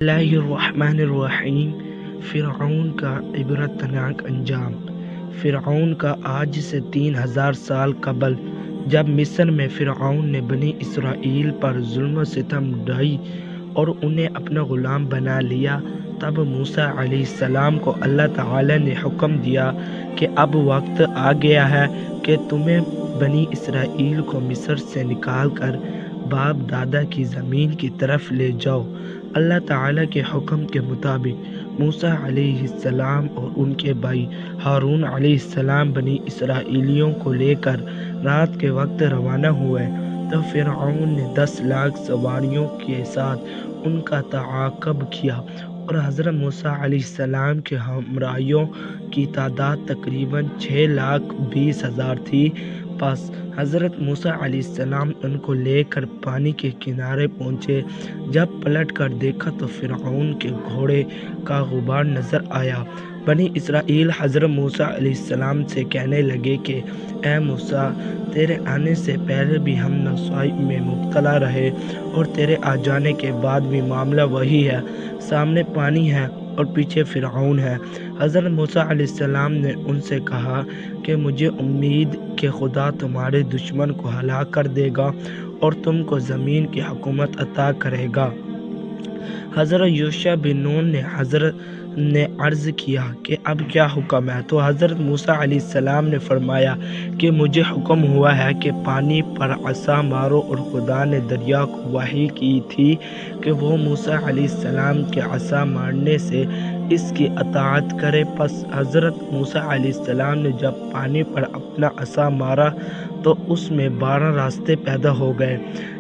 اللہ الرحمن الرحیم۔ فرعون کا عبرتناک انجام۔ فرعون کا آج سے 3000 سال قبل جب مصر میں فرعون نے بنی اسرائیل پر ظلم و ستم ڈھائی اور انہیں اپنا غلام بنا لیا، تب موسیٰ علیہ السلام کو اللہ تعالی نے حکم دیا کہ اب وقت آ گیا ہے کہ تمہیں بنی اسرائیل کو مصر سے نکال کر باپ دادا کی زمین کی طرف لے جاؤ۔ اللہ تعالیٰ کے حکم کے مطابق موسیٰ علیہ السلام اور ان کے بھائی ہارون علیہ السلام بنی اسرائیلیوں کو لے کر رات کے وقت روانہ ہوئے، تو فرعون نے 10 لاکھ سواریوں کے ساتھ ان کا تعاقب کیا اور حضرت موسیٰ علیہ السلام کے ہمراہیوں کی تعداد تقریباً 6,20,000 تھی۔ پس حضرت موسیٰ علیہ السلام ان کو لے کر پانی کے کنارے پہنچے۔ جب پلٹ کر دیکھا تو فرعون کے گھوڑے کا غبار نظر آیا۔ بنی اسرائیل حضرت موسیٰ علیہ السلام سے کہنے لگے کہ اے موسیٰ، تیرے آنے سے پہلے بھی ہم نسوائی میں مبتلا رہے اور تیرے آ جانے کے بعد بھی معاملہ وہی ہے، سامنے پانی ہے اور پیچھے فرعون ہے۔ حضرت موسیٰ علیہ السلام نے ان سے کہا کہ مجھے امید کہ خدا تمہارے دشمن کو ہلاک کر دے گا اور تم کو زمین کی حکومت عطا کرے گا۔ حضرت یوشع بن نون نے عرض کیا کہ اب کیا حکم ہے؟ تو حضرت موسیٰ علیہ السلام نے فرمایا کہ مجھے حکم ہوا ہے کہ پانی پر عصا مارو، اور خدا نے دریا کو وحی کی تھی کہ وہ موسیٰ علیہ السلام کے عصا مارنے سے اس کی اطاعت کرے۔ پس حضرت موسیٰ علیہ السلام نے جب پانی پر اپنا عصا مارا تو اس میں 12 راستے پیدا ہو گئے،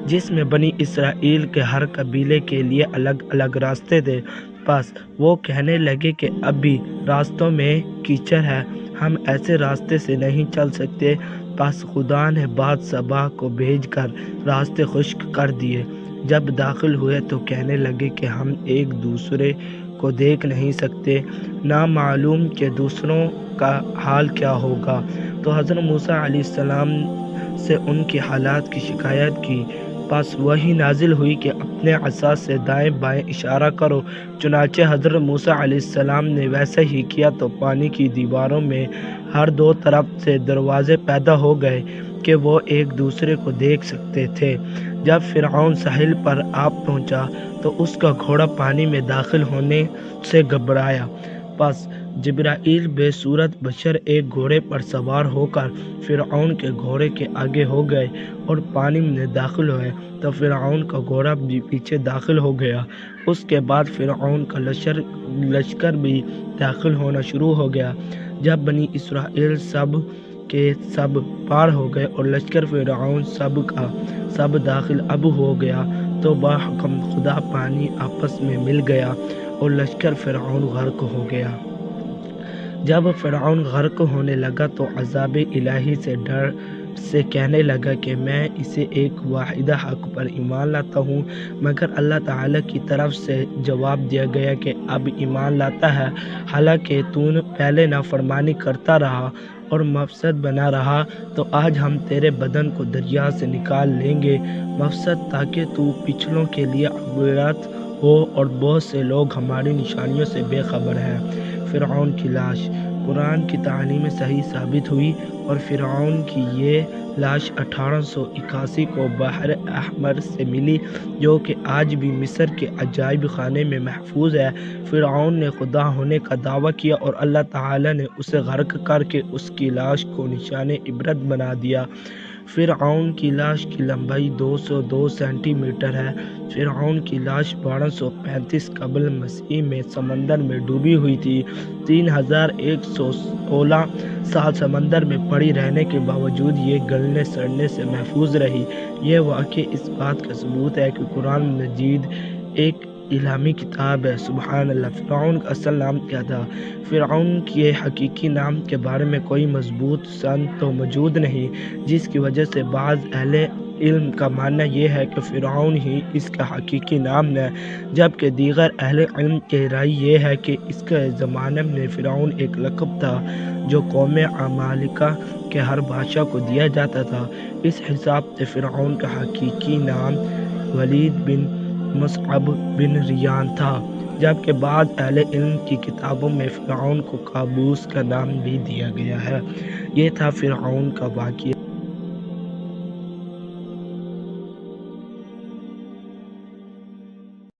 جس میں بنی اسرائیل کے ہر قبیلے کے لیے الگ الگ راستے تھے۔ پس وہ کہنے لگے کہ اب بھی راستوں میں کیچڑ ہے، ہم ایسے راستے سے نہیں چل سکتے۔ پس خدا نے باد صبا کو بھیج کر راستے خشک کر دیے۔ جب داخل ہوئے تو کہنے لگے کہ ہم ایک دوسرے کو دیکھ نہیں سکتے، نہ معلوم کہ دوسروں کا حال کیا ہوگا۔ تو حضرت موسیٰ علیہ السلام سے ان کی حالات کی شکایت کی۔ پس وحی نازل ہوئی کہ اپنے عصا سے دائیں بائیں اشارہ کرو۔ چنانچہ حضرت موسیٰ علیہ السلام نے ویسا ہی کیا تو پانی کی دیواروں میں ہر 2 طرف سے دروازے پیدا ہو گئے کہ وہ ایک دوسرے کو دیکھ سکتے تھے۔ جب فرعون ساحل پر آ پہنچا تو اس کا گھوڑا پانی میں داخل ہونے سے گھبرایا۔ پس جبرائیل بے صورت بشر ایک گھوڑے پر سوار ہو کر فرعون کے گھوڑے کے آگے ہو گئے اور پانی میں داخل ہوئے تو فرعون کا گھوڑا بھی پیچھے داخل ہو گیا۔ اس کے بعد فرعون کا لشکر بھی داخل ہونا شروع ہو گیا۔ جب بنی اسرائیل سب کے سب پار ہو گئے اور لشکر فرعون سب کا سب داخل اب ہو گیا تو بحکم خدا پانی آپس میں مل گیا اور لشکر فرعون غرق ہو گیا۔ جب فرعون غرق ہونے لگا تو عذاب الہی سے ڈر سے کہنے لگا کہ میں اسے ایک واحدہ حق پر ایمان لاتا ہوں، مگر اللہ تعالیٰ کی طرف سے جواب دیا گیا کہ اب ایمان لاتا ہے، حالانکہ تو نے پہلے نافرمانی کرتا رہا اور مفسد بنا رہا، تو آج ہم تیرے بدن کو دریا سے نکال لیں گے مفسد، تاکہ تو پچھلوں کے لیے عبرت ہو، اور بہت سے لوگ ہماری نشانیوں سے بے خبر ہیں۔ فرعون کی لاش قرآن کی تعلیم صحیح ثابت ہوئی اور فرعون کی یہ لاش 1881 کو بحر احمر سے ملی، جو کہ آج بھی مصر کے عجائب خانے میں محفوظ ہے۔ فرعون نے خدا ہونے کا دعویٰ کیا اور اللہ تعالی نے اسے غرق کر کے اس کی لاش کو نشان عبرت بنا دیا۔ فرعون کی لاش کی لمبائی 202 سینٹی میٹر ہے۔ فرعون کی لاش 1235 قبل مسیح میں سمندر میں ڈوبی ہوئی تھی۔ 3116 سال سمندر میں پڑی رہنے کے باوجود یہ گلنے سڑنے سے محفوظ رہی۔ یہ واقعہ اس بات کا ثبوت ہے کہ قرآن مجید ایک الہامی کتاب ہے۔ سبحان اللہ۔ فرعون کا اصل نام کیا تھا؟ فرعون کے حقیقی نام کے بارے میں کوئی مضبوط سند تو موجود نہیں، جس کی وجہ سے بعض اہل علم کا ماننا یہ ہے کہ فرعون ہی اس کا حقیقی نام ہے، جبکہ دیگر اہل علم کی رائے یہ ہے کہ اس کے زمانے میں فرعون ایک لقب تھا جو قوم عمالقہ کے ہر بادشاہ کو دیا جاتا تھا۔ اس حساب سے فرعون کا حقیقی نام ولید بن مصعب بن ریان تھا، جبکہ بعض اہل علم کی کتابوں میں فرعون کو قابوس کا نام بھی دیا گیا ہے۔ یہ تھا فرعون کا واقعہ۔